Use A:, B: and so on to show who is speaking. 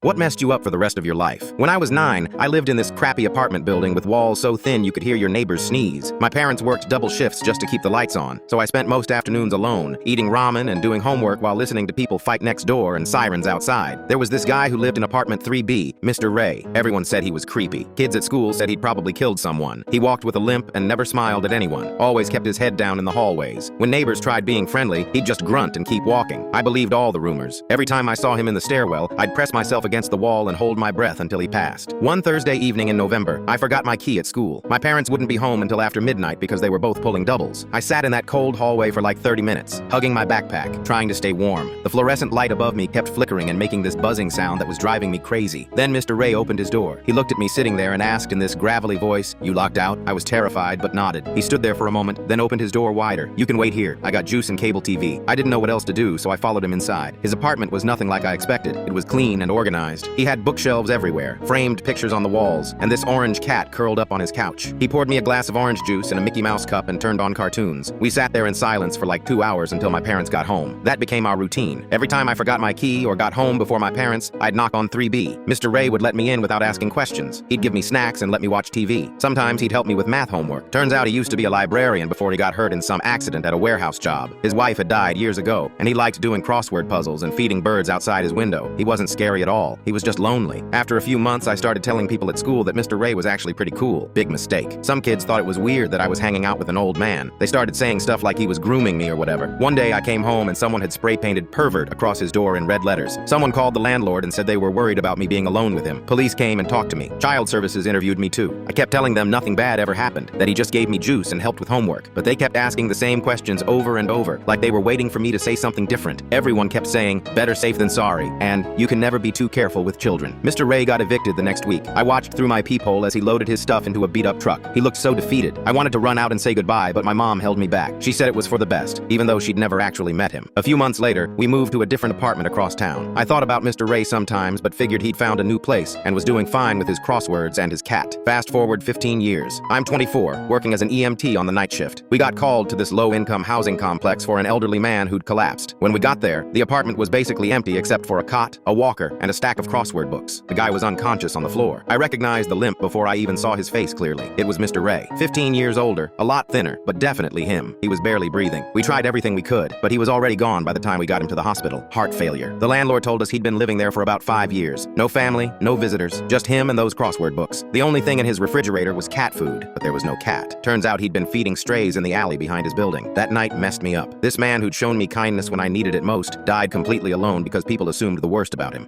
A: What messed you up for the rest of your life? When I was 9, I lived in this crappy apartment building with walls so thin you could hear your neighbors sneeze. My parents worked double shifts just to keep the lights on, so I spent most afternoons alone, eating ramen and doing homework while listening to people fight next door and sirens outside. There was this guy who lived in apartment 3B, Mr. Ray. Everyone said he was creepy. Kids at school said he'd probably killed someone. He walked with a limp and never smiled at anyone, always kept his head down in the hallways. When neighbors tried being friendly, he'd just grunt and keep walking. I believed all the rumors. Every time I saw him in the stairwell, I'd press myself against the wall and hold my breath until he passed. One Thursday evening in November, I forgot my key at school. My parents wouldn't be home until after midnight because they were both pulling doubles. I sat in that cold hallway for like 30 minutes, hugging my backpack, trying to stay warm. The fluorescent light above me kept flickering and making this buzzing sound that was driving me crazy. Then Mr. Ray opened his door. He looked at me sitting there and asked in this gravelly voice, "You locked out?" I was terrified but nodded. He stood there for a moment, then opened his door wider. "You can wait here. I got juice and cable TV." I didn't know what else to do, so I followed him inside. His apartment was nothing like I expected. It was clean and organized. He had bookshelves everywhere, framed pictures on the walls, and this orange cat curled up on his couch. He poured me a glass of orange juice in a Mickey Mouse cup and turned on cartoons. We sat there in silence for like 2 hours until my parents got home. That became our routine. Every time I forgot my key or got home before my parents, I'd knock on 3B. Mr. Ray would let me in without asking questions. He'd give me snacks and let me watch TV. Sometimes he'd help me with math homework. Turns out he used to be a librarian before he got hurt in some accident at a warehouse job. His wife had died years ago, and he liked doing crossword puzzles and feeding birds outside his window. He wasn't scary at all. He was just lonely. After a few months, I started telling people at school that Mr. Ray was actually pretty cool. Big mistake. Some kids thought it was weird that I was hanging out with an old man. They started saying stuff like he was grooming me or whatever. One day I came home and someone had spray painted "pervert" across his door in red letters. Someone called the landlord and said they were worried about me being alone with him. Police came and talked to me. Child services interviewed me too. I kept telling them nothing bad ever happened, that he just gave me juice and helped with homework. But they kept asking the same questions over and over, like they were waiting for me to say something different. Everyone kept saying, "Better safe than sorry," and "You can never be too careful with children." Mr. Ray got evicted the next week. I watched through my peephole as he loaded his stuff into a beat-up truck. He looked so defeated. I wanted to run out and say goodbye, but my mom held me back. She said it was for the best, even though she'd never actually met him. A few months later, we moved to a different apartment across town. I thought about Mr. Ray sometimes, but figured he'd found a new place and was doing fine with his crosswords and his cat. Fast forward 15 years. I'm 24, working as an EMT on the night shift. We got called to this low-income housing complex for an elderly man who'd collapsed. When we got there, the apartment was basically empty except for a cot, a walker, and a stack of crossword books. The guy was unconscious on the floor. I recognized the limp before I even saw his face clearly. It was Mr. Ray. 15 years older, a lot thinner, but definitely him. He was barely breathing. We tried everything we could, but he was already gone by the time we got him to the hospital. Heart failure. The landlord told us he'd been living there for about 5 years. No family, no visitors, just him and those crossword books. The only thing in his refrigerator was cat food, but there was no cat. Turns out he'd been feeding strays in the alley behind his building. That night messed me up. This man who'd shown me kindness when I needed it most died completely alone because people assumed the worst about him.